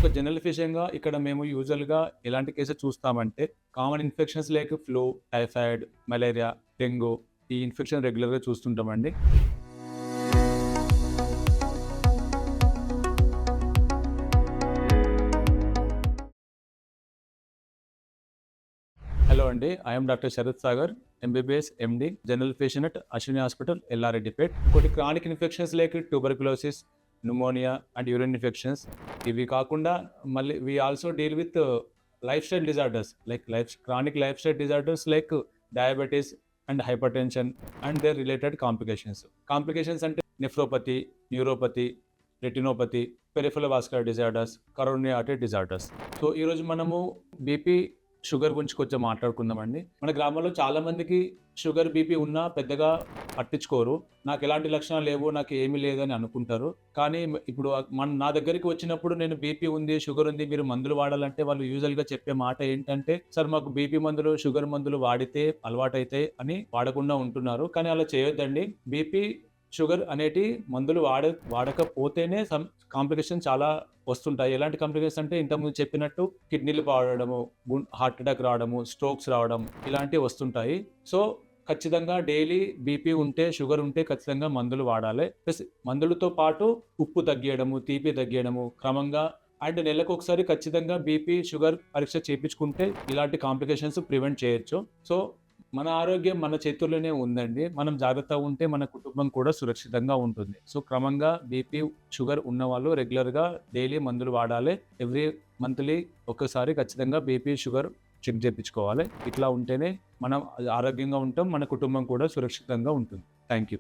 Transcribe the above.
ఒక జనరల్ ఫిషియంగా ఇక్కడ మేము యూజువల్‌గా ఎలాంటి కేసెస్ చూస్తామంటే, common infections like flu, typhoid, malaria, dengue ఈ ఇన్ఫెక్షన్ రెగ్యులర్‌గా చూస్తుంటామండి. హలో అండి. I am doctor Sharath Sagar, MBBS, MD, general physician at Ashwini hospital, Yellareddypet. ఇంకోటి chronic infections like tuberculosis, pneumonia and urine infections. ఇవి కాకుండా మళ్ళీ we also deal with lifestyle disorders chronic lifestyle disorders like diabetes and hypertension and their related complications. Complications అంటే nephropathy, neuropathy, retinopathy, peripheral vascular disorders, coronary artery disorders. So ఈరోజు మనము BP, sugar గురించి కొంచెం మాట్లాడుకుందామండి. మన గ్రామంలో చాలా మందికి షుగర్, బీపీ ఉన్నా పెద్దగా పట్టించుకోరు. నాకు ఎలాంటి లక్షణాలు లేవు, నాకు ఏమీ లేదని అనుకుంటారు. కానీ ఇప్పుడు నా దగ్గరికి వచ్చినప్పుడు నేను బీపీ ఉంది, షుగర్ ఉంది, మీరు మందులు వాడాలంటే వాళ్ళు యూజువల్‌గా చెప్పే మాట ఏంటంటే, "సార్ మాకు బీపీ మందులు, షుగర్ మందులు వాడితే అలవాటైతాయి" అని వాడకుండా ఉంటున్నారు. కానీ అలా చేయొద్దండి. బీపీ, షుగర్ అనేటి మందులు వాడకపోతేనే కాంప్లికేషన్ చాలా వస్తుంటాయి. ఎలాంటి కాంప్లికేషన్స్ అంటే ఇంతకుముందు చెప్పినట్టు కిడ్నీలు పాడడము, హార్ట్ అటాక్ రావడము, స్ట్రోక్స్ రావడం ఇలాంటివి వస్తుంటాయి. సో ఖచ్చితంగా డైలీ బీపీ ఉంటే, షుగర్ ఉంటే ఖచ్చితంగా మందులు వాడాలి. ప్లస్ మందులతో పాటు ఉప్పు తగ్గియడము, తీపి తగ్గియడము క్రమంగా అండ్ నెలకొకసారి ఖచ్చితంగా బీపీ, షుగర్ పరీక్ష చేపించుకుంటే ఇలాంటి కాంప్లికేషన్స్ ప్రివెంట్ చేయొచ్చు. సో మన ఆరోగ్యం మన చేతుల్లోనే ఉందండి. మనం జాగ్రత్తగా ఉంటే మన కుటుంబం కూడా సురక్షితంగా ఉంటుంది. సో క్రమంగా బీపీ, షుగర్ ఉన్నవాళ్ళు రెగ్యులర్‌గా డైలీ మందులు వాడాలి. ఎవ్రీ మంత్లీ ఒక్కసారి ఖచ్చితంగా బీపీ, షుగర్ చెక్ చేపించుకోవాలి. ఇట్లా ఉంటేనే మనం ఆరోగ్యంగా ఉంటాం. మన కుటుంబం కూడా సురక్షితంగా ఉంటుంది. Thank you.